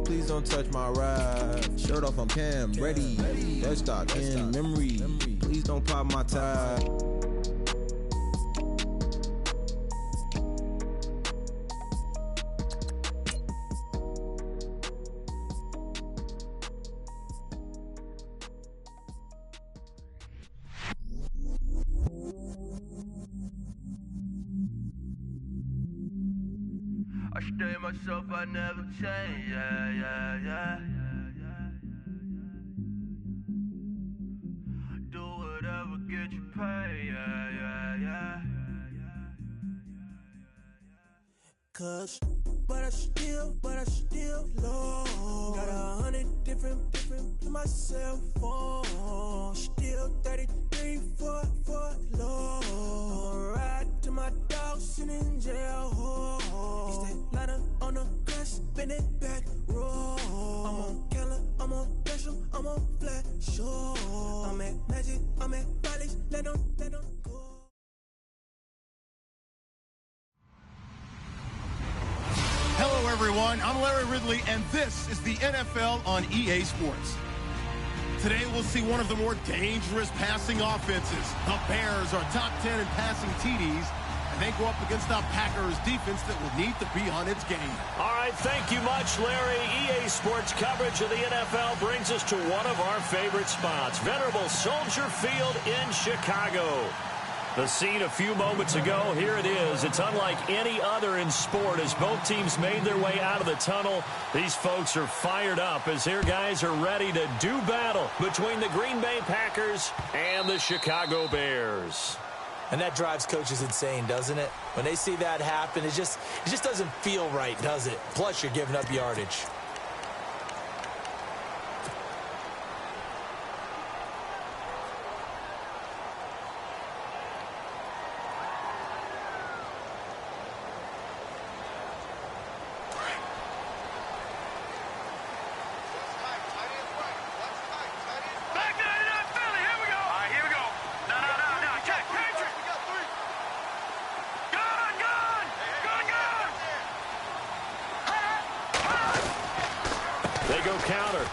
Please don't touch my ride. Shirt off, I'm Cam, ready. Desktop in memory. Please don't pop my tie. I stay myself, I never change, yeah. Do whatever, get you paid, yeah. Cause, but I still low. Got 100 different in my cell phone. Still 33 for low. Ride to my dog sitting in jail. It's that ladder on the grass, spin it back, roll. I'm on Keller, I'm on Gresham, I'm on Flat Shore. I'm at Magic, I'm at Bally's, let them go. Hello, everyone. I'm Larry Ridley, and this is the NFL on EA Sports. Today, we'll see one of the more dangerous passing offenses. The Bears are top 10 in passing TDs, and they go up against the Packers defense that will need to be on its game. All right, thank you much, Larry. EA Sports coverage of the NFL brings us to one of our favorite spots, venerable Soldier Field in Chicago. The scene a few moments ago, here it is. It's unlike any other in sport as both teams made their way out of the tunnel. These folks are fired up as their guys are ready to do battle between the Green Bay Packers and the Chicago Bears. And that drives coaches insane, doesn't it? When they see that happen, it just doesn't feel right, does it? Plus, you're giving up yardage.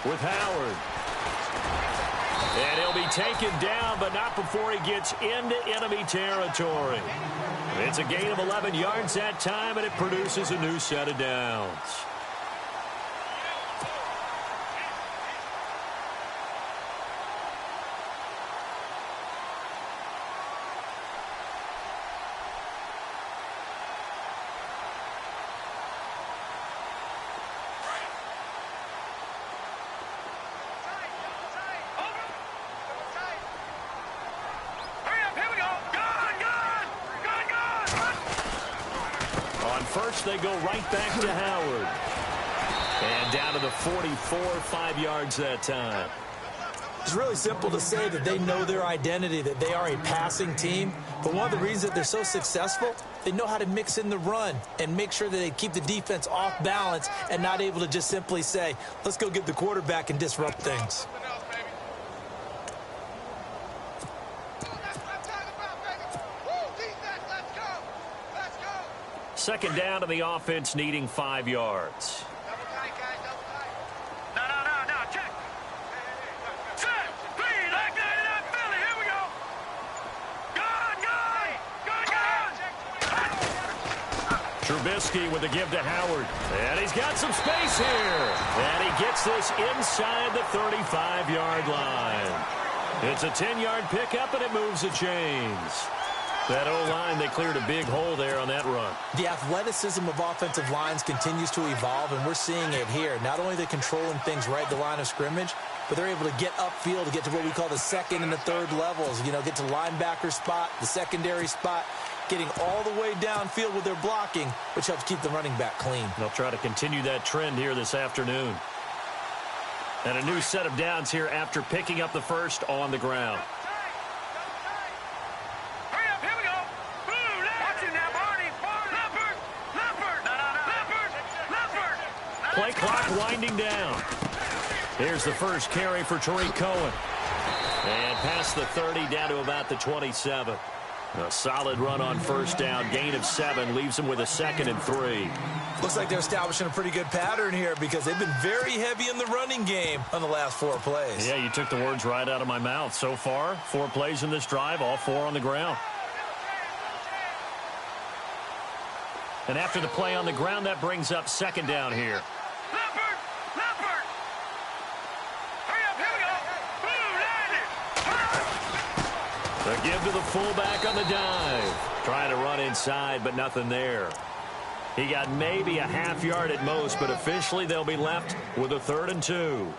With Howard. And he'll be taken down, but not before he gets into enemy territory. It's a gain of 11 yards that time, and it produces a new set of downs. First, they go right back to Howard. And down to the 44, 5 yards that time. It's really simple to say that they know their identity, that they are a passing team. But one of the reasons that they're so successful, they know how to mix in the run and make sure that they keep the defense off balance and not able to just simply say, let's go get the quarterback and disrupt things. Second down to the offense, needing 5 yards. No, check. Set, three, like that, Philly, here we go. Good. Trubisky with the give to Howard. And he's got some space here. And he gets this inside the 35-yard line. It's a 10-yard pickup, and it moves the chains. That O-line, they cleared a big hole there on that run. The athleticism of offensive lines continues to evolve, and we're seeing it here. Not only are they controlling things right at the line of scrimmage, but they're able to get upfield to get to what we call the second and the third levels. You know, get to linebacker spot, the secondary spot, getting all the way downfield with their blocking, which helps keep the running back clean. They'll try to continue that trend here this afternoon. And a new set of downs here after picking up the first on the ground. Play clock winding down. Here's the first carry for Tariq Cohen. And past the 30, down to about the 27. A solid run on first down. Gain of 7 leaves him with a 2nd and 3. Looks like they're establishing a pretty good pattern here because they've been very heavy in the running game on the last 4 plays. Yeah, you took the words right out of my mouth. So far, 4 plays in this drive, all 4 on the ground. And after the play on the ground, that brings up 2nd down here. Leopard! Hurry up, here we go! Boom, landed! The give to the fullback on the dive. Trying to run inside, but nothing there. He got maybe a half yard at most, but officially they'll be left with a 3rd and 2.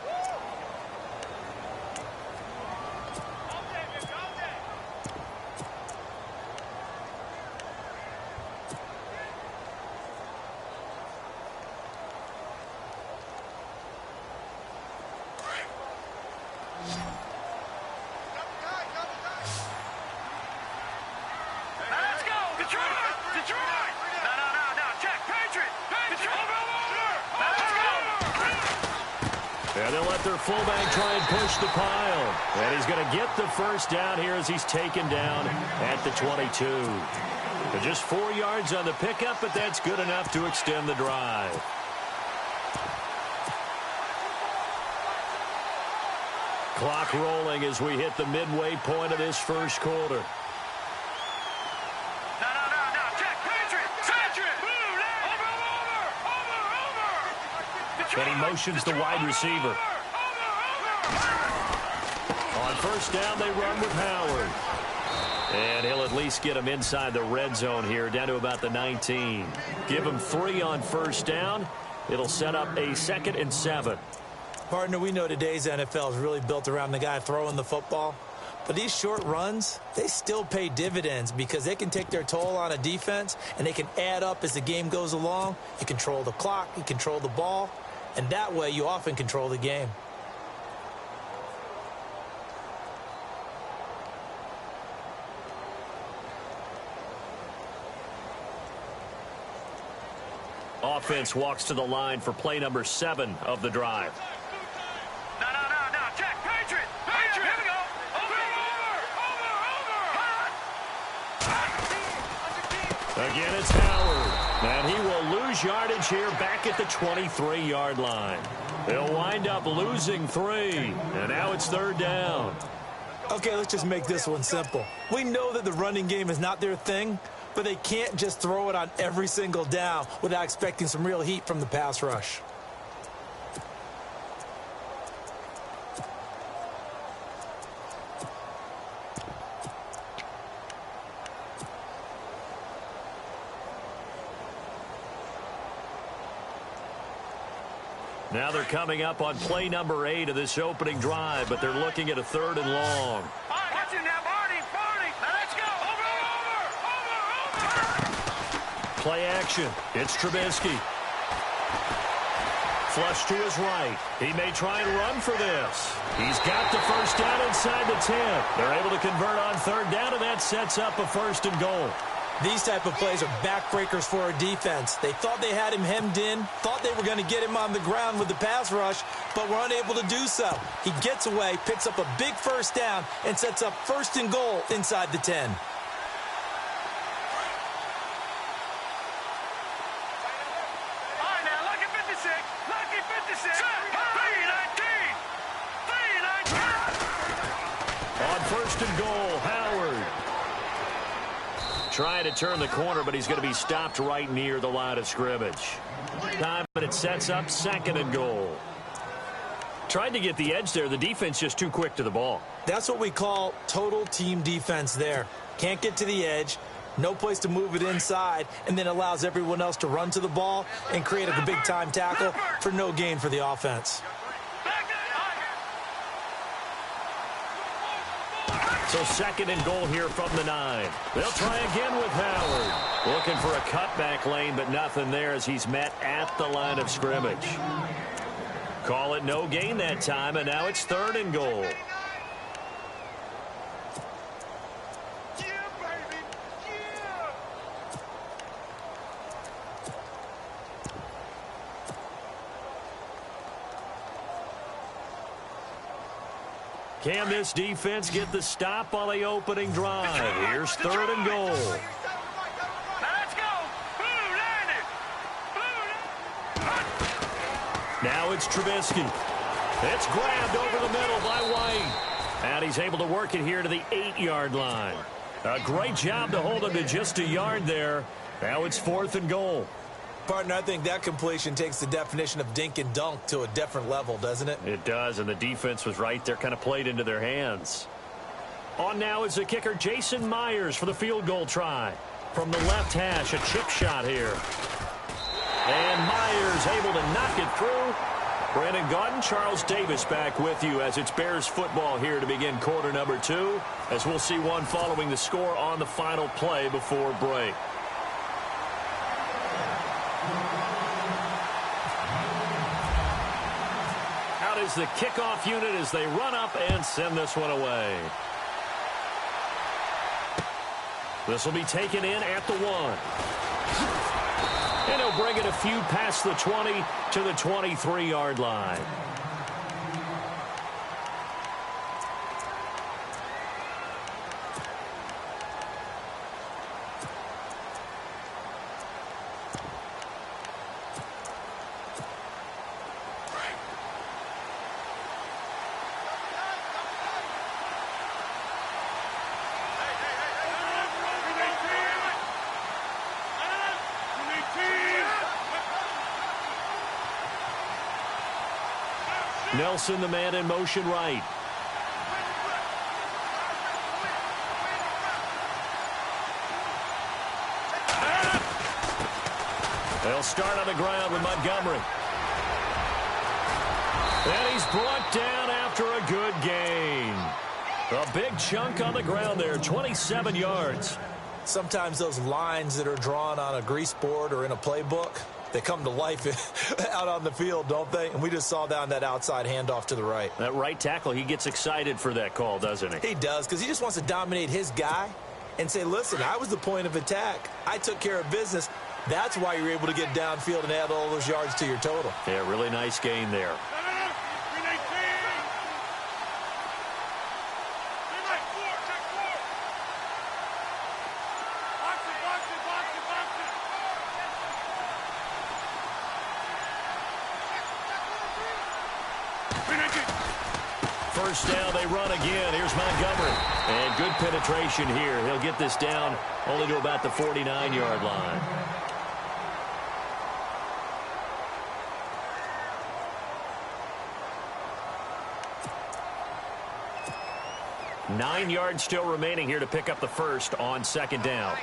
Yeah, they'll let their fullback try and push the pile. And he's going to get the first down here as he's taken down at the 22. But just 4 yards on the pickup, but that's good enough to extend the drive. Clock rolling as we hit the midway point of this first quarter. And he motions the wide receiver. On first down, they run with Howard. And he'll at least get him inside the red zone here, down to about the 19. Give him 3 on first down. It'll set up a 2nd and 7. Partner, we know today's NFL is really built around the guy throwing the football. But these short runs, they still pay dividends because they can take their toll on a defense, and they can add up as the game goes along. You control the clock, you control the ball, and that way you often control the game. Offense walks to the line for play number 7 of the drive. No, check, Patriot, here we go. Over. Again, it's Howard. And he will lose yardage here back at the 23-yard line. They'll wind up losing 3. And now it's 3rd down. Okay, let's just make this one simple. We know that the running game is not their thing, but they can't just throw it on every single down without expecting some real heat from the pass rush. Now they're coming up on play number 8 of this opening drive, but they're looking at a 3rd and long. Watch him now, Barney. Now let's go. Over. Play action. It's Trubisky. Flush to his right. He may try and run for this. He's got the first down inside the 10. They're able to convert on 3rd down, and that sets up a 1st and goal. These type of plays are backbreakers for a defense. They thought they had him hemmed in, thought they were going to get him on the ground with the pass rush, but were unable to do so. He gets away, picks up a big first down, and sets up 1st and goal inside the 10. On 1st and goal, Howard. Trying to turn the corner, but he's going to be stopped right near the line of scrimmage. Time, but it sets up 2nd and goal. Tried to get the edge there. The defense just too quick to the ball. That's what we call total team defense there. Can't get to the edge, no place to move it inside, and then allows everyone else to run to the ball and create a big-time tackle for no gain for the offense. So 2nd and goal here from the 9. They'll try again with Howard. Looking for a cutback lane, but nothing there as he's met at the line of scrimmage. Call it no gain that time, and now it's 3rd and goal. Can this defense get the stop on the opening drive? Here's 3rd and goal. Let's go. Blue landed. Now it's Trubisky. It's grabbed over the middle by White. And he's able to work it here to the 8-yard line. A great job to hold him to just a yard there. Now it's 4th and goal. Partner, I think that completion takes the definition of dink and dunk to a different level, doesn't it? It does, and the defense was right there, kind of played into their hands. On now is the kicker, Jason Myers, for the field goal try. From the left hash, a chip shot here. And Myers able to knock it through. Brandon Gaudin, Charles Davis back with you as it's Bears football here to begin quarter number 2, as we'll see one following the score on the final play before break. Out is the kickoff unit as they run up and send this one away. This will be taken in at the 1. And he'll bring it a few past the 20 to the 23-yard line. Nelson, the man in motion right. They'll start on the ground with Montgomery. And he's brought down after a good gain. A big chunk on the ground there, 27 yards. Sometimes those lines that are drawn on a grease board or in a playbook, they come to life out on the field, don't they? And we just saw down that outside handoff to the right. That right tackle, he gets excited for that call, doesn't he? He does, because he just wants to dominate his guy and say, listen, I was the point of attack. I took care of business. That's why you're able to get downfield and add all those yards to your total. Yeah, really nice gain there. First down, they run again. Here's Montgomery. And good penetration here. He'll get this down only to about the 49-yard line. Nine yards still remaining here to pick up the first on 2nd down.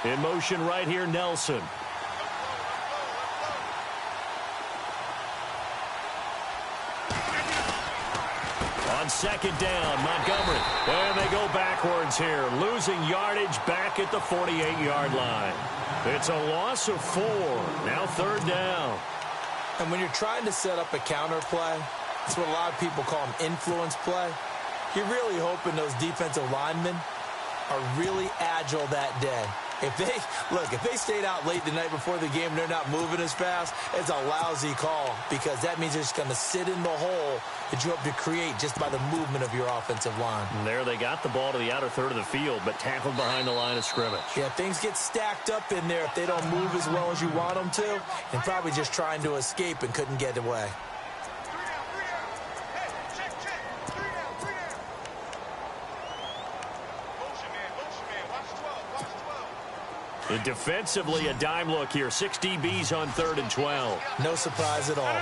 In motion right here, Nelson. On 2nd down, Montgomery. And they go backwards here, losing yardage back at the 48-yard line. It's a loss of 4. Now 3rd down. And when you're trying to set up a counter play, that's what a lot of people call an influence play. You're really hoping those defensive linemen are really agile that day. If they stayed out late the night before the game and they're not moving as fast, it's a lousy call, because that means they're just going to sit in the hole that you hope to create just by the movement of your offensive line. And there they got the ball to the outer third of the field, but tackled behind the line of scrimmage. Yeah, things get stacked up in there if they don't move as well as you want them to, and probably just trying to escape and couldn't get away. Defensively, a dime look here. 6 DBs on 3rd and 12. No surprise at all.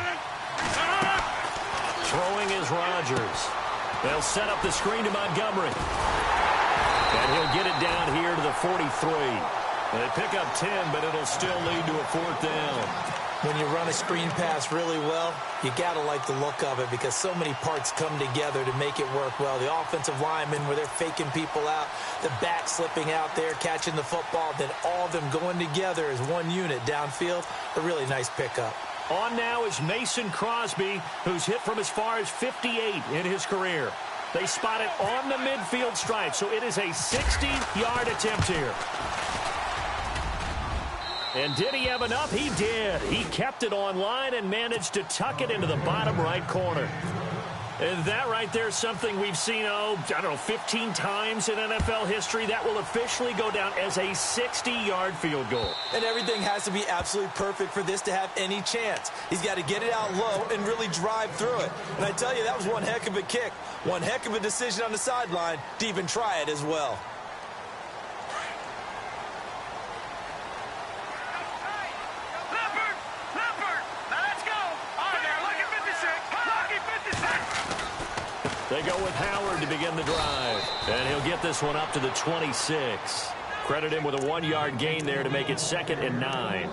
Throwing is Rodgers. They'll set up the screen to Montgomery. And he'll get it down here to the 43. They pick up 10, but it'll still lead to a 4th down. When you run a screen pass really well, you got to like the look of it, because so many parts come together to make it work well. The offensive linemen, where they're faking people out, the back slipping out there, catching the football, then all of them going together as one unit downfield. A really nice pickup. On now is Mason Crosby, who's hit from as far as 58 in his career. They spot it on the midfield stripe, so it is a 60-yard attempt here. And did he have enough? He did. He kept it online and managed to tuck it into the bottom right corner. And that right there is something we've seen, I don't know, 15 times in NFL history. That will officially go down as a 60-yard field goal. And everything has to be absolutely perfect for this to have any chance. He's got to get it out low and really drive through it. And I tell you, that was one heck of a kick. One heck of a decision on the sideline to even try it as well. They go with Howard to begin the drive. And he'll get this one up to the 26. Credit him with a 1-yard gain there to make it 2nd and 9.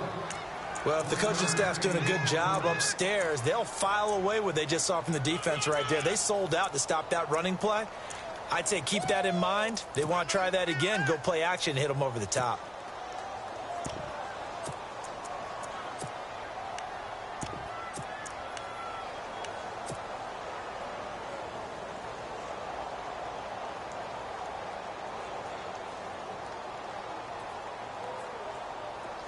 Well, if the coaching staff's doing a good job upstairs, they'll file away what they just saw from the defense right there. They sold out to stop that running play. I'd say keep that in mind. They want to try that again, go play action, hit them over the top.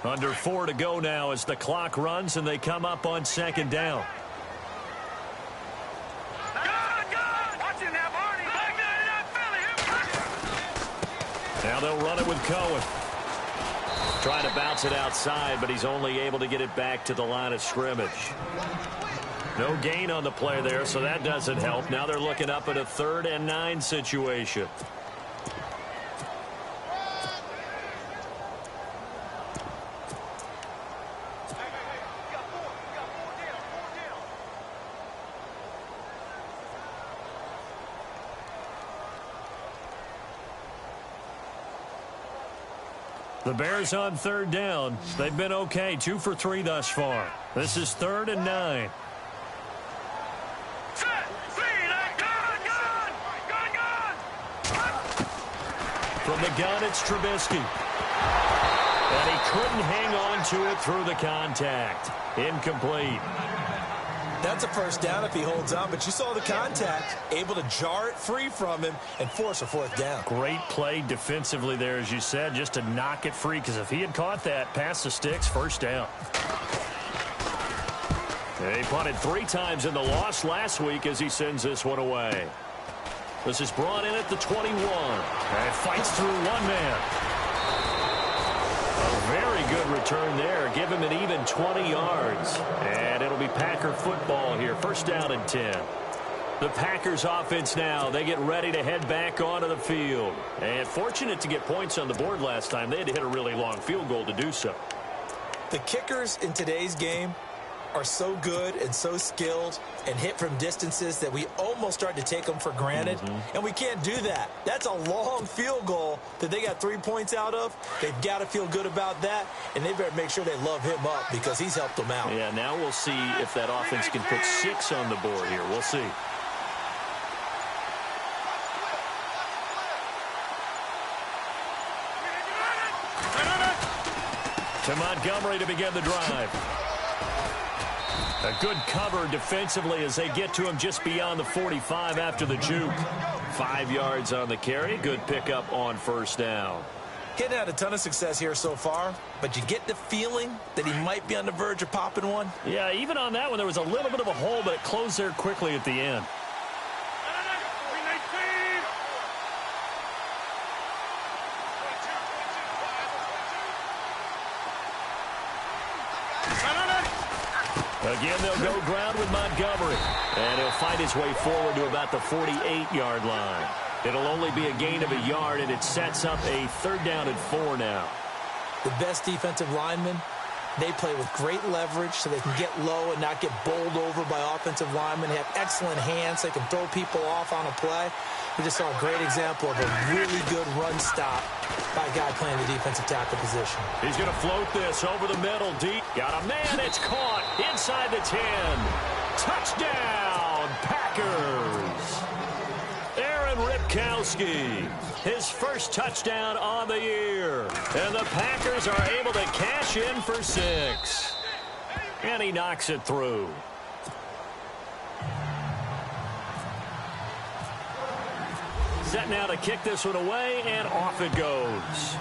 Under 4 to go now as the clock runs and they come up on 2nd down. Now they'll run it with Cohen. Trying to bounce it outside, but he's only able to get it back to the line of scrimmage. No gain on the play there, so that doesn't help. Now they're looking up at a 3rd and 9 situation. The Bears on 3rd down. They've been okay, 2 for 3 thus far. This is 3rd and 9. From the gun, it's Trubisky. And he couldn't hang on to it through the contact. Incomplete. That's a first down if he holds on, but you saw the contact, able to jar it free from him and force a 4th down. Great play defensively there, as you said, just to knock it free, because if he had caught that, past the sticks, 1st down. He punted 3 times in the loss last week as he sends this one away. This is brought in at the 21. And fights through one man. A very good return there. Give him an even 20 yards. And it'll be Packer football here. 1st down and 10. The Packers offense now. They get ready to head back onto the field. And fortunate to get points on the board last time. They had to hit a really long field goal to do so. The kickers in today's game are so good and so skilled and hit from distances that we almost start to take them for granted. And we can't do that. That's a long field goal that they got 3 points out of. They've got to feel good about that, and they better make sure they love him up because he's helped them out. Yeah, now we'll see if that offense can put 6 on the board here. We'll see. To Montgomery to begin the drive. A good cover defensively as they get to him just beyond the 45 after the juke. 5 yards on the carry. Good pickup on 1st down. He hadn't had a ton of success here so far, but you get the feeling that he might be on the verge of popping one. Yeah, even on that one, there was a little bit of a hole, but it closed there quickly at the end. Again, they'll go ground with Montgomery. And he'll fight his way forward to about the 48-yard line. It'll only be a gain of a yard, and it sets up a 3rd down and 4 now. The best defensive linemen, they play with great leverage so they can get low and not get bowled over by offensive linemen. They have excellent hands. They can throw people off on a play. We just saw a great example of a really good run stop by a guy playing the defensive tackle position. He's going to float this over the middle, deep. Got a man. It's caught inside the 10. Touchdown, Packers. Aaron Ripkowski, his first touchdown on the year. And the Packers are able to cash in for 6. And he knocks it through. Set now to kick this one away, and off it goes.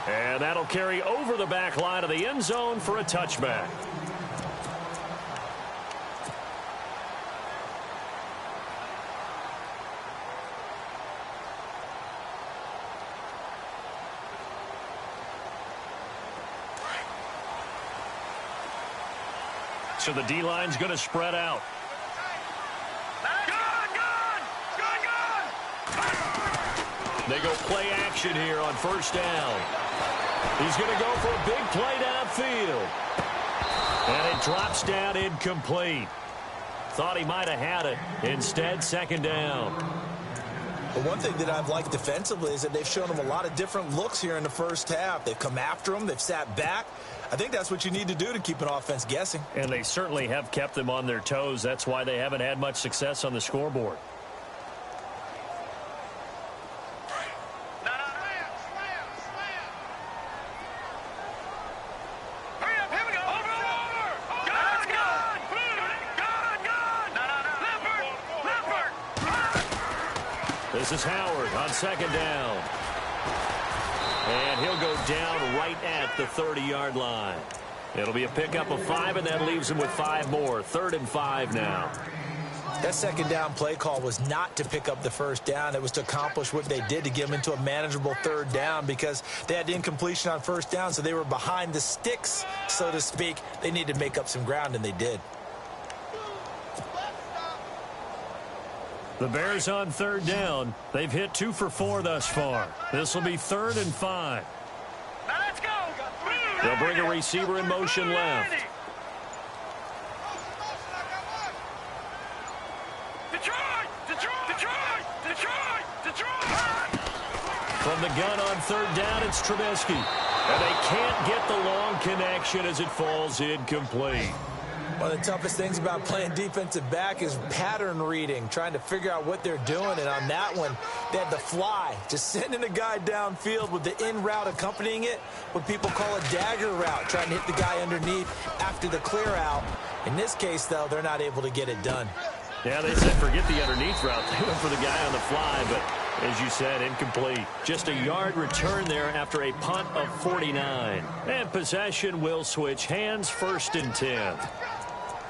And that'll carry over the back line of the end zone for a touchback. So the D-line's going to spread out. They go play action here on first down. He's going to go for a big play downfield. And it drops down incomplete. Thought he might have had it. Instead, second down. But one thing that I've liked defensively is that they've shown him a lot of different looks here in the first half. They've come after him. They've sat back. I think that's what you need to do to keep an offense guessing. And they certainly have kept them on their toes. That's why they haven't had much success on the scoreboard. This is Howard on second down. And he'll go down right at the 30-yard line. It'll be a pickup of 5, and that leaves him with 5 more. 3rd and 5 now. That second down play call was not to pick up the first down. It was to accomplish what they did, to get them into a manageable 3rd down, because they had incompletion on first down, so they were behind the sticks, so to speak. They needed to make up some ground, and they did. The Bears on 3rd down. They've hit 2 for 4 thus far. This will be 3rd and 5. Let's go. They'll bring a receiver in motion left. From the gun on 3rd down, it's Trubisky. And they can't get the long connection as it falls incomplete. One of the toughest things about playing defensive back is pattern reading, trying to figure out what they're doing. And on that one, they had the fly, just sending a guy downfield with the in route accompanying it, what people call a dagger route, trying to hit the guy underneath after the clear out. In this case, though, they're not able to get it done. Yeah, they said forget the underneath route. They went for the guy on the fly, but as you said, incomplete. Just a yard return there after a punt of 49. And possession will switch hands, 1st and 10.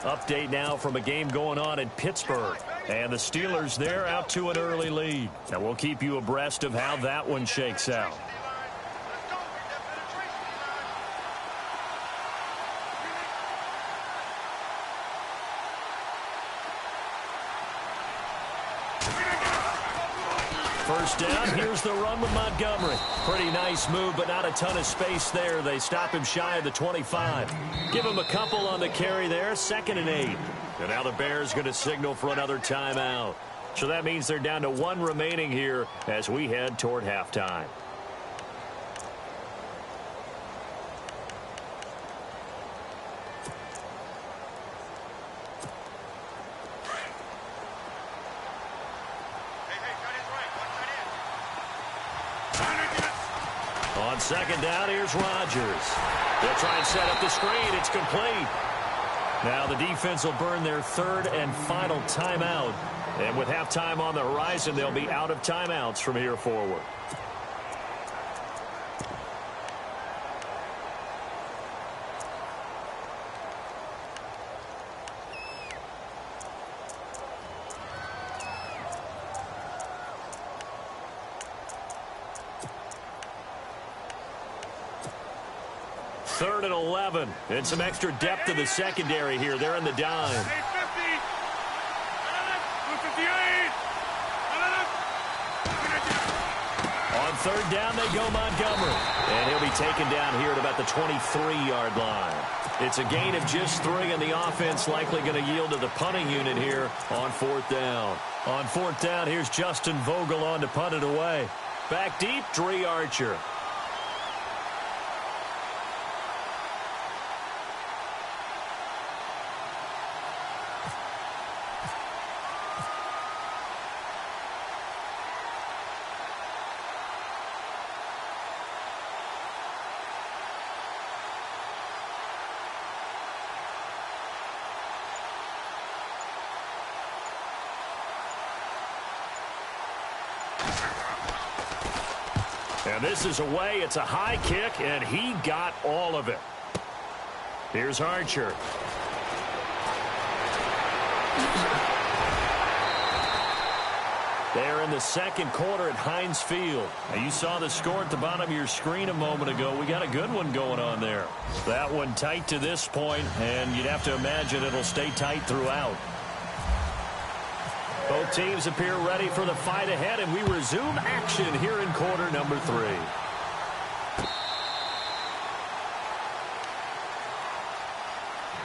Update now from a game going on in Pittsburgh. And the Steelers there out to an early lead. And we'll keep you abreast of how that one shakes out. First down, here's the run with Montgomery. Pretty nice move, but not a ton of space there. They stop him shy of the 25. Give him a couple on the carry there, 2nd and 8. And now the Bears going to signal for another timeout. So that means they're down to 1 remaining here as we head toward halftime. On 2nd down, here's Rodgers. They'll try and set up the screen. It's complete. Now the defense will burn their 3rd and final timeout. And with halftime on the horizon, they'll be out of timeouts from here forward. Third and 11. And some extra depth to the secondary here. They're in the dime. On 3rd down, they go Montgomery. And he'll be taken down here at about the 23-yard line. It's a gain of just 3, and the offense likely going to yield to the punting unit here on 4th down. On 4th down, here's Justin Vogel on to punt it away. Back deep, Dre Archer. And this is away. It's a high kick, and he got all of it. Here's Archer. They're in the second quarter at Heinz Field. Now, you saw the score at the bottom of your screen a moment ago. We got a good one going on there. That one tight to this point, and you'd have to imagine it'll stay tight throughout. Both teams appear ready for the fight ahead, and we resume action here in quarter number 3.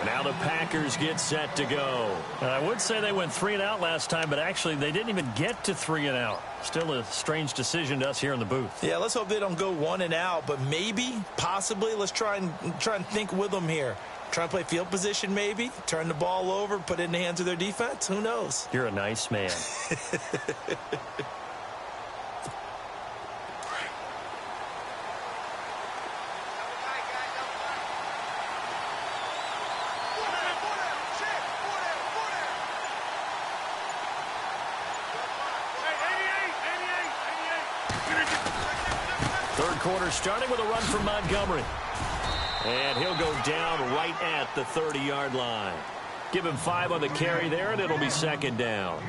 Now the Packers get set to go. And I would say they went 3 and out last time, but actually they didn't even get to 3 and out. Still a strange decision to us here in the booth. Yeah, let's hope they don't go 1 and out, but maybe, possibly, let's try and think with them here. Try and play field position maybe, turn the ball over, put it in the hands of their defense. Who knows? You're a nice man. Third quarter starting with a run from Montgomery. And he'll go down right at the 30-yard line. Give him 5 on the carry there, and it'll be second down.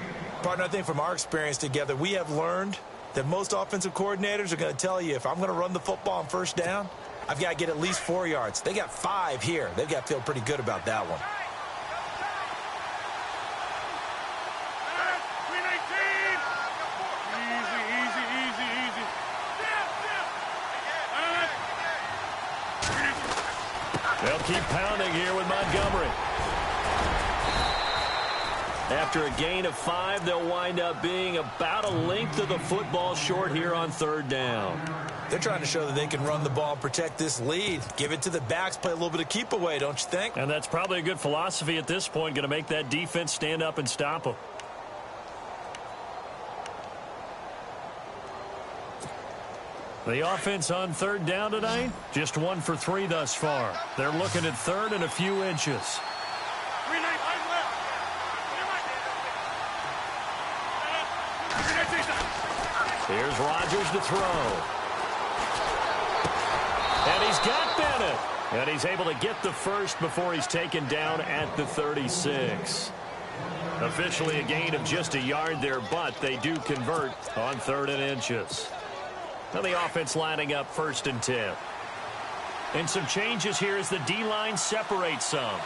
Partner, I think from our experience together, we have learned that most offensive coordinators are going to tell you, if I'm going to run the football on first down, I've got to get at least 4 yards. They got 5 here. They've got to feel pretty good about that one. They'll keep pounding here with Montgomery. After a gain of 5, they'll wind up being about a length of the football short here on third down. They're trying to show that they can run the ball and protect this lead. Give it to the backs, play a little bit of keep away, don't you think? And that's probably a good philosophy at this point, going to make that defense stand up and stop them. The offense on third down tonight, just 1 for 3 thus far. They're looking at third and a few inches. Here's Rodgers to throw. And he's got Bennett. And he's able to get the first before he's taken down at the 36. Officially a gain of just a yard there, but they do convert on 3rd and inches. Now the offense lining up 1st and 10. And some changes here as the D-line separates some.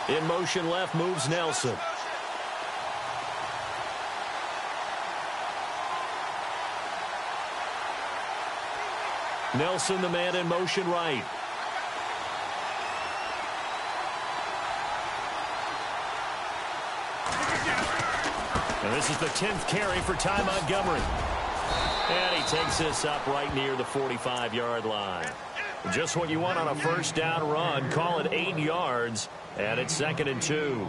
In motion left moves Nelson. Nelson, the man in motion right. And this is the 10th carry for Ty Montgomery. And he takes this up right near the 45-yard line. Just what you want on a first down run. Call it 8 yards, and it's 2nd and 2.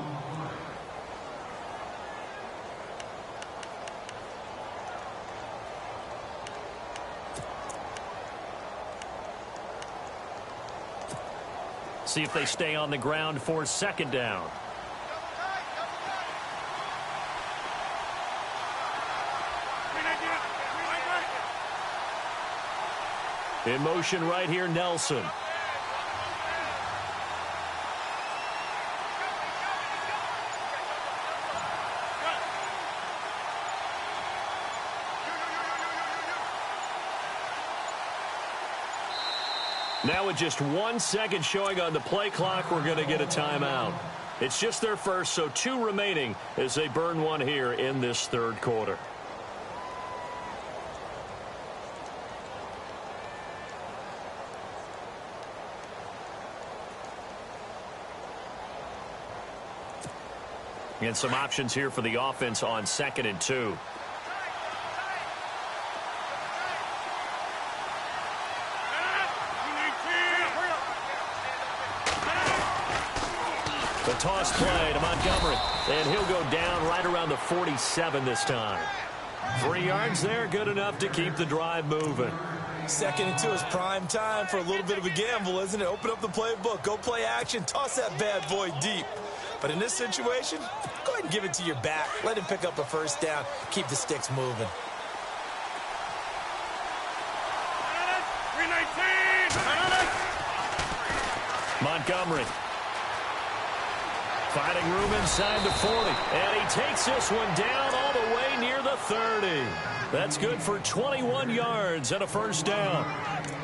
See if they stay on the ground for 2nd down. In motion right here, Nelson. Now with just 1 second showing on the play clock, we're going to get a timeout. It's just their first, so 2 remaining as they burn 1 here in this 3rd quarter. And some options here for the offense on 2nd and 2. The toss play to Montgomery. And he'll go down right around the 47 this time. 3 yards there, good enough to keep the drive moving. 2nd and 2 is prime time for a little bit of a gamble, isn't it? Open up the playbook, go play action, toss that bad boy deep. But in this situation, go ahead and give it to your back. Let him pick up a first down. Keep the sticks moving. Montgomery. Finding room inside the 40. And he takes this one down all the way near the 30. That's good for 21 yards and a first down.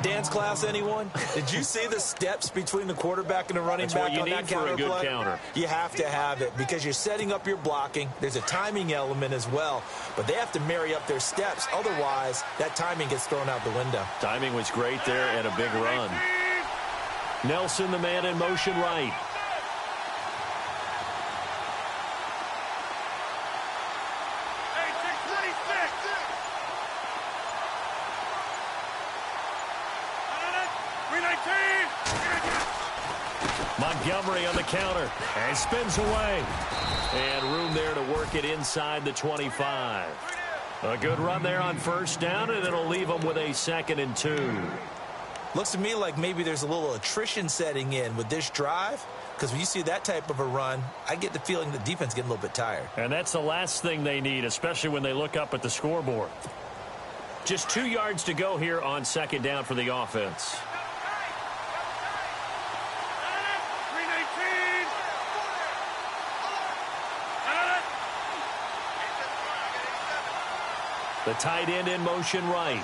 Dance class, anyone? Did you see the steps between the quarterback and the running back on that counter play? That's what you need for a good counter. You have to have it because you're setting up your blocking. There's a timing element as well, but they have to marry up their steps. Otherwise, that timing gets thrown out the window. Timing was great there and a big run. Nelson, the man in motion right. Montgomery on the counter and spins away. And room there to work it inside the 25. A good run there on first down, and it'll leave them with a 2nd and 2. Looks to me like maybe there's a little attrition setting in with this drive, because when you see that type of a run, I get the feeling the defense getting a little bit tired. And that's the last thing they need, especially when they look up at the scoreboard. Just 2 yards to go here on 2nd down for the offense. The tight end in motion right.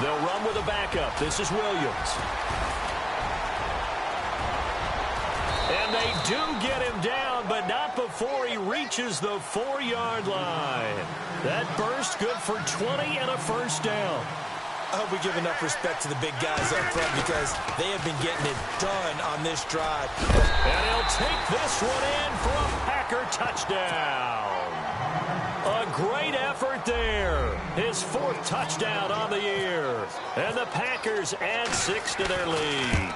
They'll run with a backup. This is Williams. And they do get him down, but not before he reaches the 4-yard line. That burst good for 20 and a first down. I hope we give enough respect to the big guys up front because they have been getting it done on this drive. And he'll take this one in for a Packer touchdown. A great effort there. His 4th touchdown on the year. And the Packers add 6 to their lead.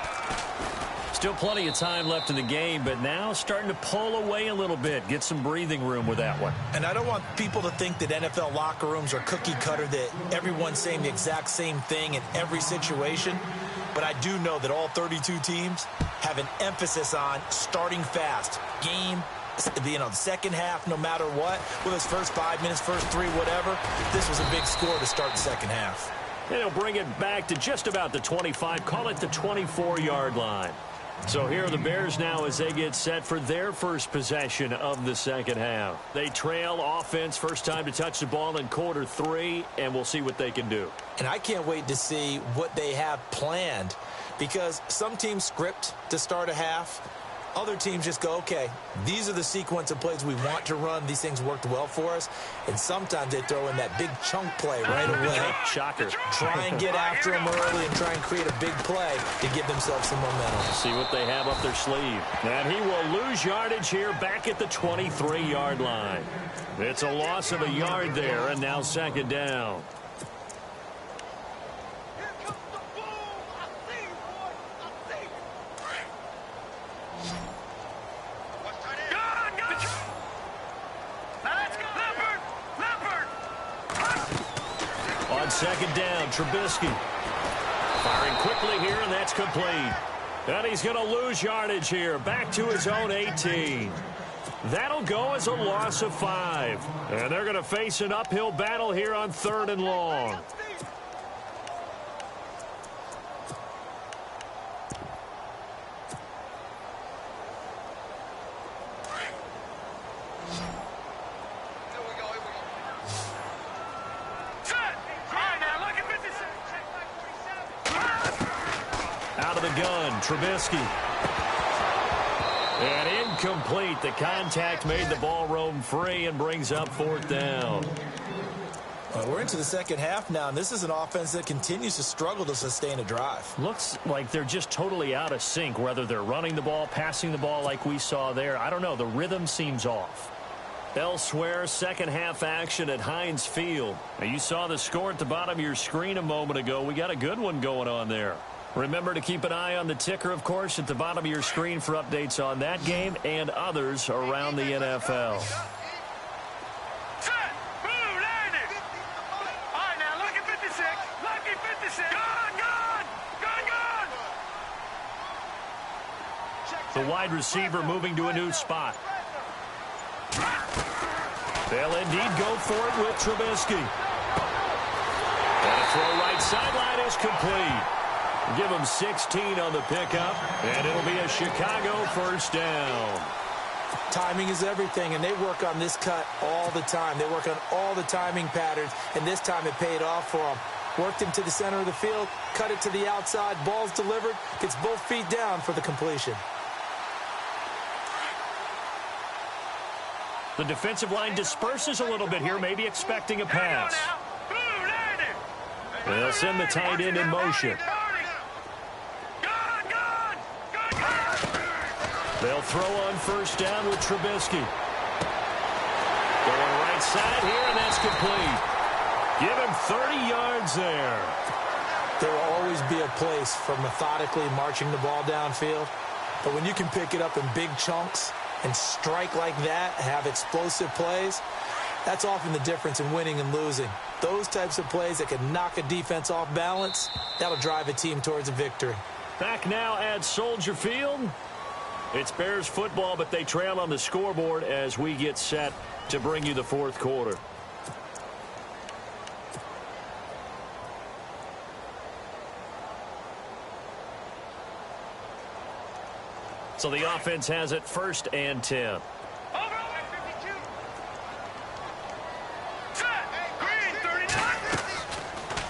Still plenty of time left in the game, but now starting to pull away a little bit. Get some breathing room with that one. And I don't want people to think that NFL locker rooms are cookie cutter, that everyone's saying the exact same thing in every situation. But I do know that all 32 teams have an emphasis on starting fast. Game, the second half, no matter what. With his first 5 minutes, first 3, whatever. This was a big score to start the second half. And he'll bring it back to just about the 25. Call it the 24-yard line. So here are the Bears now as they get set for their first possession of the second half. They trail offense, first time to touch the ball in quarter 3, and we'll see what they can do. And I can't wait to see what they have planned because some teams script to start a half. Other teams just go, okay, these are the sequence of plays we want to run. These things worked well for us. And sometimes they throw in that big chunk play right away. Shocker. Try and get after them early and try and create a big play to give themselves some momentum. See what they have up their sleeve. And he will lose yardage here back at the 23-yard line. It's a loss of a yard there, and now 2nd down. On 2nd down, Trubisky. Firing quickly here, and that's complete. And he's going to lose yardage here, back to his own 18. That'll go as a loss of 5. And they're going to face an uphill battle here on 3rd and long. Out of the gun, Trubisky. And incomplete. The contact made the ball roam free and brings up 4th down. We're into the second half now, and this is an offense that continues to struggle to sustain a drive. Looks like they're just totally out of sync, whether they're running the ball, passing the ball like we saw there. I don't know. The rhythm seems off. Elsewhere, second half action at Heinz Field. Now, you saw the score at the bottom of your screen a moment ago. We got a good one going on there. Remember to keep an eye on the ticker, of course, at the bottom of your screen for updates on that game and others around the NFL. The wide receiver moving to a new spot. They'll indeed go for it with Trubisky. And a throw right sideline is complete. Give him 16 on the pickup, and it'll be a Chicago first down. Timing is everything, and they work on this cut all the time. They work on all the timing patterns, and this time it paid off for them. Worked him to the center of the field, cut it to the outside, ball's delivered, gets both feet down for the completion. The defensive line disperses a little bit here, maybe expecting a pass. They'll send the tight end in motion. They'll throw on first down with Trubisky. Going right side here, and that's complete. Give him 30 yards there. There will always be a place for methodically marching the ball downfield. But when you can pick it up in big chunks and strike like that, have explosive plays, that's often the difference in winning and losing. Those types of plays that can knock a defense off balance, that'll drive a team towards a victory. Back now at Soldier Field. It's Bears football, but they trail on the scoreboard as we get set to bring you the fourth quarter. So the offense has it 1st and 10.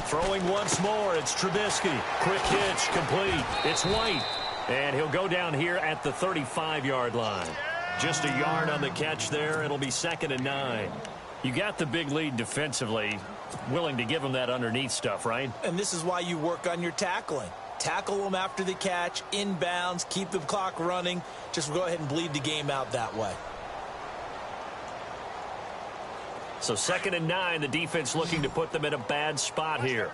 Throwing once more, it's Trubisky. Quick hitch, complete. It's White. And he'll go down here at the 35-yard line. Just a yard on the catch there. It'll be 2nd and 9. You got the big lead defensively. Willing to give them that underneath stuff, right? And this is why you work on your tackling. Tackle them after the catch, inbounds, keep the clock running. Just go ahead and bleed the game out that way. So 2nd and 9, the defense looking to put them in a bad spot here.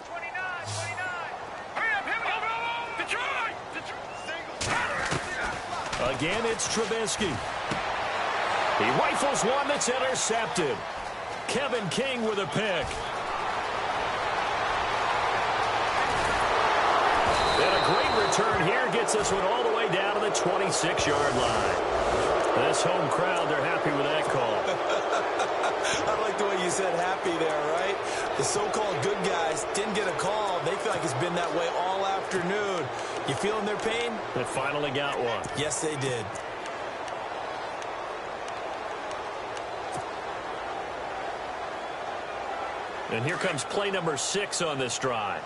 Again, it's Trubisky. He rifles one that's intercepted. Kevin King with a pick. And a great return here gets this one all the way down to the 26-yard line. This home crowd, they're happy with that call. I like the way you said happy there, right? The so-called good guys didn't get a call. They feel like it's been that way all afternoon. You feeling their pain? They finally got one. Yes, they did. And here comes play number 6 on this drive.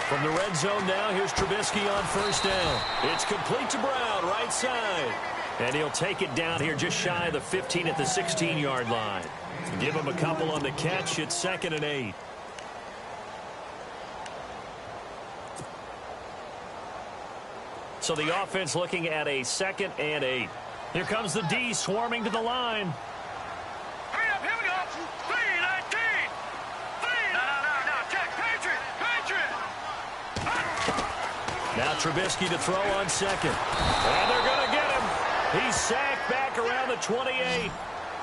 From the red zone now, here's Trubisky on first down. It's complete to Brown, right side. And he'll take it down here just shy of the 15 at the 16-yard line. Give him a couple on the catch. It's 2nd and 8. So the offense looking at a 2nd and 8. Here comes the D swarming to the line. Hurry up, here we go. 3-19. No, check, Patriot. Now Trubisky to throw on 2nd. And they're going to get him. He's sacked back around the 28.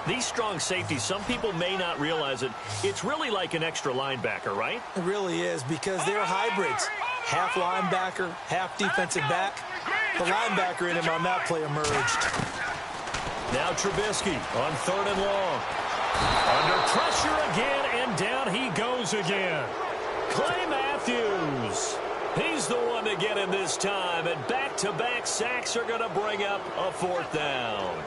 These strong safeties, some people may not realize it. It's really like an extra linebacker, right? It really is, because they're hybrids. Half linebacker, half defensive back. The linebacker in him on that play emerged. Now Trubisky on 3rd and long. Under pressure again, and down he goes again. Clay Matthews. He's the one to get him this time, and back-to-back sacks are going to bring up a 4th down.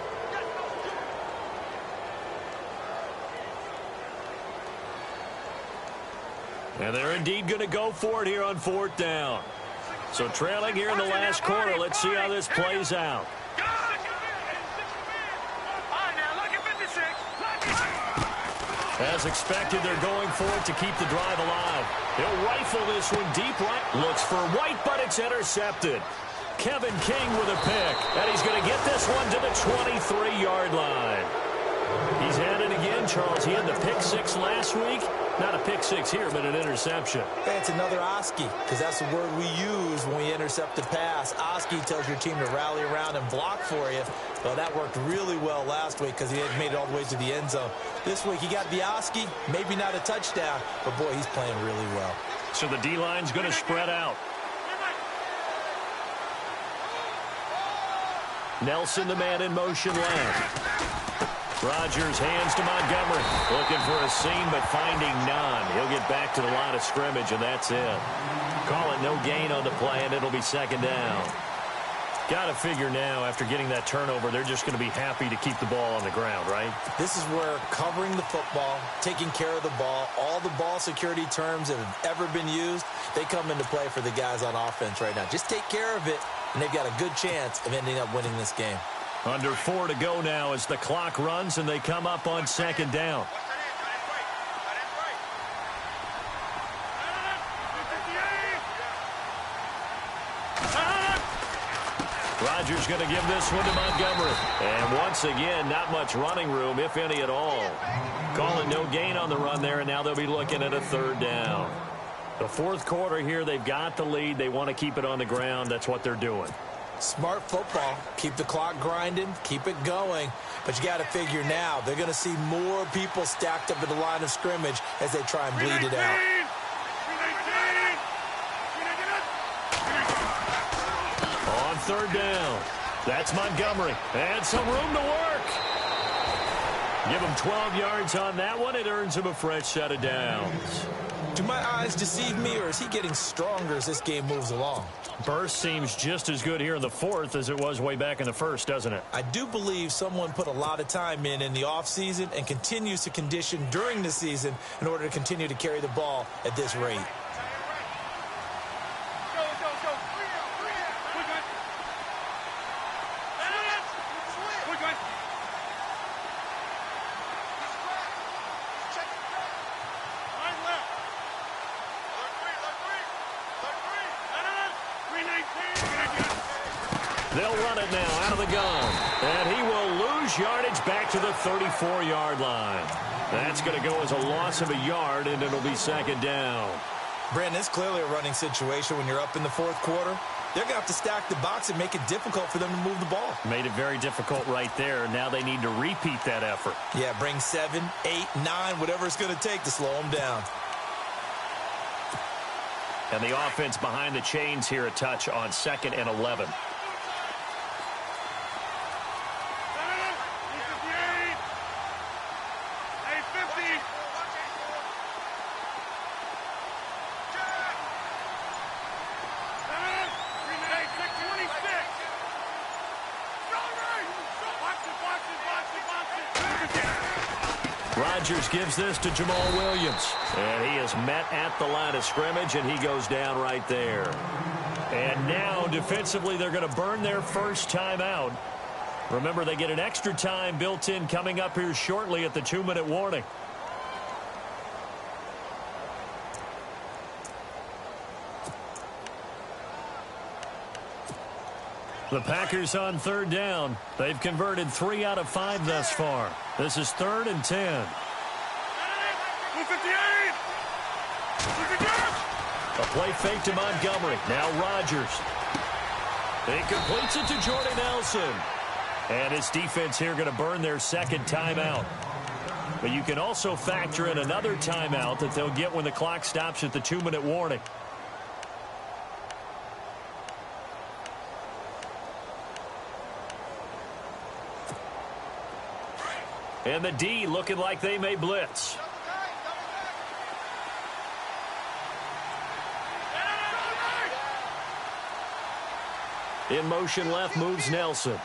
And they're indeed going to go for it here on 4th down. So trailing here in the last quarter, let's see how this plays out. As expected, they're going for it to keep the drive alive. He'll rifle this one deep right. Looks for White, but it's intercepted. Kevin King with a pick. And he's going to get this one to the 23-yard line. He's at it again, Charles. He had the pick six last week. Not a pick six here, but an interception. Hey, it's another Oski, because that's the word we use when we intercept a pass. Oski tells your team to rally around and block for you. Well, that worked really well last week because he had made it all the way to the end zone. This week, he got the Oski, maybe not a touchdown, but, boy, he's playing really well. So the D-line's going to spread out. Nelson, the man in motion left. Rodgers hands to Montgomery. Looking for a seam, but finding none. He'll get back to the line of scrimmage, and that's it. Call it no gain on the play, and it'll be second down. Got to figure now, after getting that turnover, they're just going to be happy to keep the ball on the ground, right? This is where covering the football, taking care of the ball, all the ball security terms that have ever been used, they come into play for the guys on offense right now. Just take care of it, and they've got a good chance of ending up winning this game. Under 4 to go now as the clock runs and they come up on second down. Rodgers going to give this one to Montgomery. And once again, not much running room, if any at all. Calling no gain on the run there, and now they'll be looking at a third down. The fourth quarter here, they've got the lead. They want to keep it on the ground. That's what they're doing. Smart football. Keep the clock grinding. Keep it going. But you got to figure now, they're going to see more people stacked up at the line of scrimmage as they try and bleed it out. On third down, that's Montgomery. And some room to work. Give him 12 yards on that one. It earns him a fresh set of downs. Do my eyes deceive me, or is he getting stronger as this game moves along? Burst seems just as good here in the fourth as it was way back in the first, doesn't it? I do believe someone put a lot of time in the offseason and continues to condition during the season in order to continue to carry the ball at this rate. They'll run it now out of the gun. And he will lose yardage back to the 34-yard line. That's going to go as a loss of a yard, and it'll be second down. Brandon, it's clearly a running situation when you're up in the fourth quarter. They're going to have to stack the box and make it difficult for them to move the ball. Made it very difficult right there. Now they need to repeat that effort. Yeah, bring 7, 8, 9, whatever it's going to take to slow them down. And the offense behind the chains here a touch on 2nd and 11. Rodgers gives this to Jamal Williams. And he is met at the line of scrimmage, and he goes down right there. And now, defensively, they're going to burn their first timeout. Remember, they get an extra time built in coming up here shortly at the 2-minute warning. The Packers on third down. They've converted 3 out of 5 thus far. This is 3rd and 10. A play fake to Montgomery. Now Rodgers. He completes it to Jordy Nelson. And his defense here going to burn their second timeout. But you can also factor in another timeout that they'll get when the clock stops at the 2-minute warning. And the D looking like they may blitz. In motion left moves Nelson.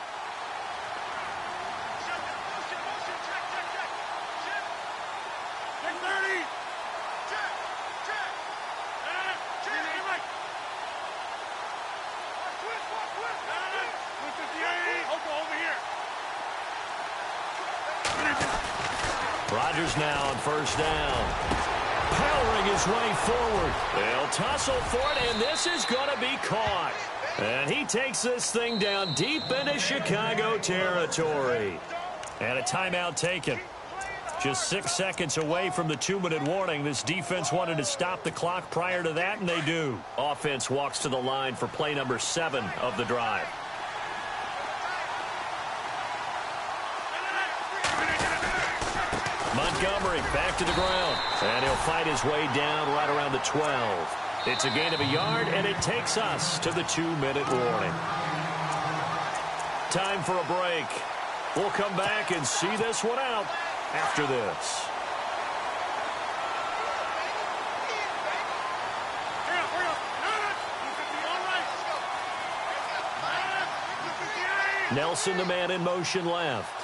Rodgers now on first down. Powering his way forward. They'll tussle for it, and this is going to be caught. And he takes this thing down deep into Chicago territory. And a timeout taken. Just 6 seconds away from the 2-minute warning. This defense wanted to stop the clock prior to that, and they do. Offense walks to the line for play number 7 of the drive. Montgomery back to the ground. And he'll fight his way down right around the 12. It's a gain of a yard, and it takes us to the 2-minute warning. Time for a break. We'll come back and see this one out after this. Nelson, the man in motion left.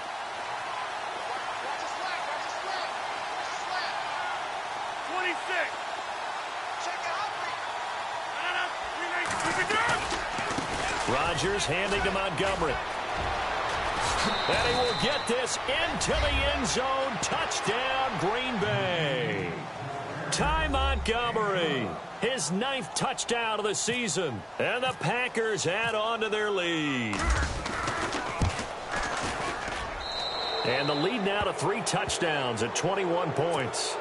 Rodgers handing to Montgomery. And he will get this into the end zone. Touchdown, Green Bay. Ty Montgomery, his 9th touchdown of the season. And the Packers add on to their lead. And the lead now to 3 touchdowns at 21 points.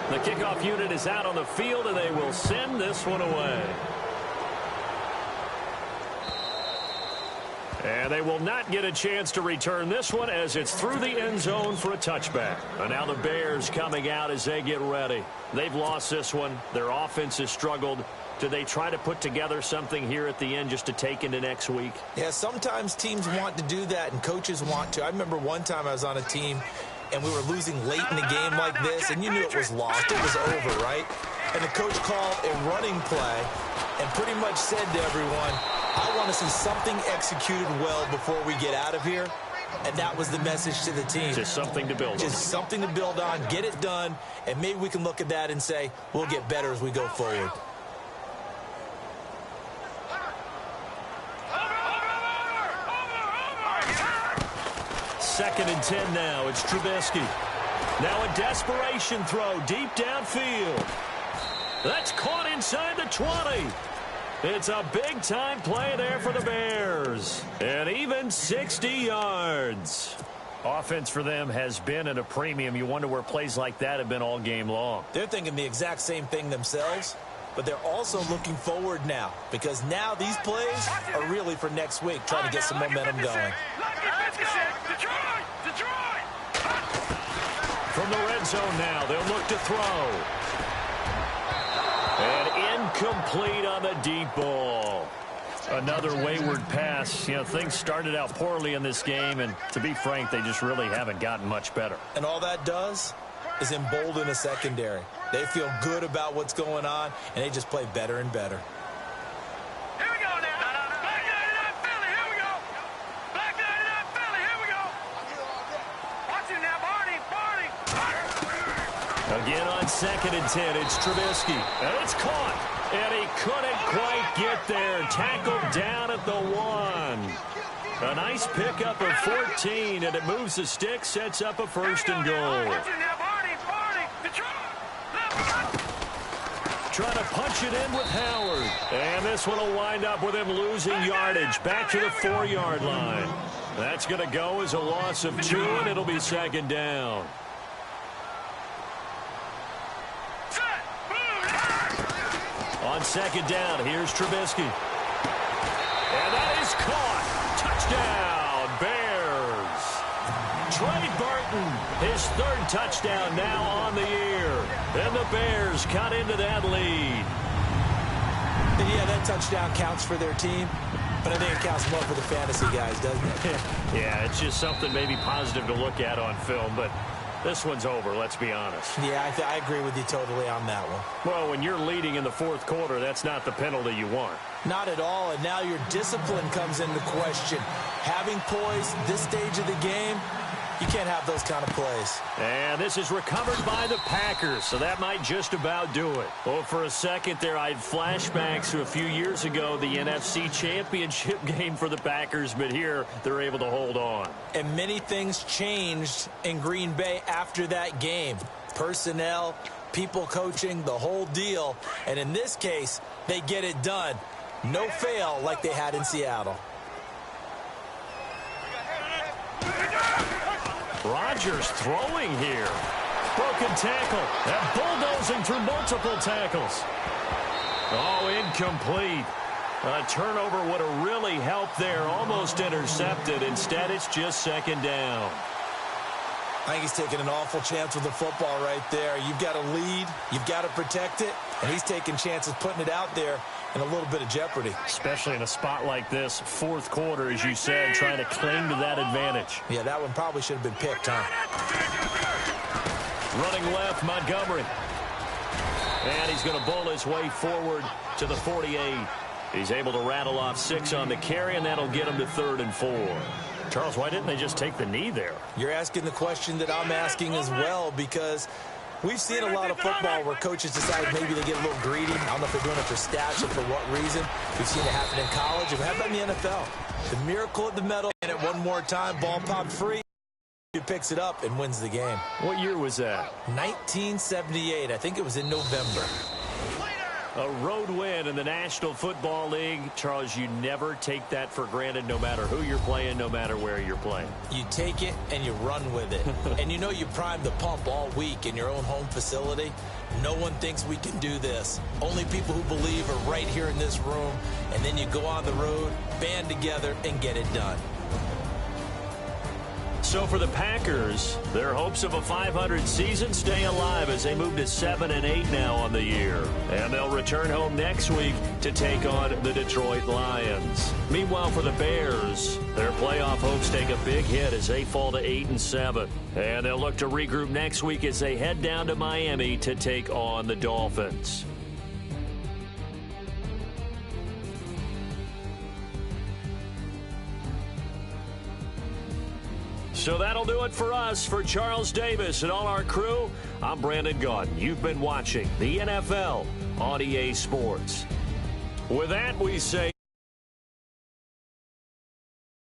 The kickoff unit is out on the field, and they will send this one away. And they will not get a chance to return this one as it's through the end zone for a touchback. And now the Bears coming out as they get ready. They've lost this one. Their offense has struggled. Do they try to put together something here at the end just to take into next week? Yeah, sometimes teams want to do that and coaches want to. I remember one time I was on a team and we were losing late in the game like this, and you knew it was lost. It was over, right? And the coach called a running play and pretty much said to everyone, I want to see something executed well before we get out of here. And that was the message to the team. Just something to build on. Just something to build on, get it done, and maybe we can look at that and say, we'll get better as we go forward. Second and 10 now. It's Trubisky. Now a desperation throw deep downfield. That's caught inside the 20. It's a big-time play there for the Bears. And even 60 yards. Offense for them has been at a premium. You wonder where plays like that have been all game long. They're thinking the exact same thing themselves, but they're also looking forward now because now these plays are really for next week, trying to get some momentum going. From the red zone now, they'll look to throw. And incomplete on the deep ball. Another wayward pass. You know, things started out poorly in this game, and to be frank, they just really haven't gotten much better. And all that does is embolden a secondary. They feel good about what's going on, and they just play better and better. Here we go now. Black 99 Philly. Here we go. Black 99 Philly. Here we go. Watch him now, Barney. Again on second and 10, it's Trubisky. And it's caught. And he couldn't quite get there. Tackled down at the 1. A nice pickup of 14, and it moves the stick, sets up a first and goal. Trying to punch it in with Howard. And this one will wind up with him losing yardage back to the 4-yard line. That's going to go as a loss of 2, and it'll be second down. On second down, here's Trubisky. And that is caught. Touchdown, Bears. Trey Burton, his 3rd touchdown now on the year. And the Bears cut into that lead. And yeah, that touchdown counts for their team, but I think it counts more for the fantasy guys, doesn't it? Yeah, it's just something maybe positive to look at on film, but this one's over, let's be honest. Yeah, I agree with you totally on that one. Well, when you're leading in the 4th quarter, that's not the penalty you want. Not at all, and now your discipline comes into question. Having poise this stage of the game, you can't have those kind of plays. And this is recovered by the Packers, so that might just about do it. Well, for a second there, I had flashbacks to a few years ago, the NFC Championship game for the Packers, but here they're able to hold on. And many things changed in Green Bay after that game. Personnel, people coaching, the whole deal. And in this case, they get it done. No fail like they had in Seattle. Rodgers throwing here. Broken tackle. And bulldozing through multiple tackles. Oh, incomplete. A turnover would have really helped there. Almost intercepted. Instead, it's just second down. I think he's taking an awful chance with the football right there. You've got to lead. You've got to protect it. And he's taking chances putting it out there in a little bit of jeopardy. Especially in a spot like this, fourth quarter, as you said, trying to cling to that advantage. Yeah, that one probably should have been picked, huh? Running left, Montgomery. And he's going to bowl his way forward to the 48. He's able to rattle off 6 on the carry, and that'll get him to 3rd and 4. Charles, why didn't they just take the knee there? You're asking the question that I'm asking as well, because we've seen a lot of football where coaches decide maybe they get a little greedy. I don't know if they're doing it for stats or for what reason. We've seen it happen in college, and how about in the NFL? The miracle at the middle, and it one more time, ball popped free. He picks it up and wins the game. What year was that? 1978. I think it was in November. A road win in the National Football League. Charles, you never take that for granted, no matter who you're playing, no matter where you're playing. You take it and you run with it. And you know you primed the pump all week in your own home facility. No one thinks we can do this. Only people who believe are right here in this room. And then you go on the road, band together, and get it done. So for the Packers, their hopes of a 500 season stay alive as they move to 7-8 now on the year. And they'll return home next week to take on the Detroit Lions. Meanwhile, for the Bears, their playoff hopes take a big hit as they fall to 8-7. And they'll look to regroup next week as they head down to Miami to take on the Dolphins. So that'll do it for us. For Charles Davis and all our crew, I'm Brandon Gaudin. You've been watching the NFL on EA Sports. With that, we say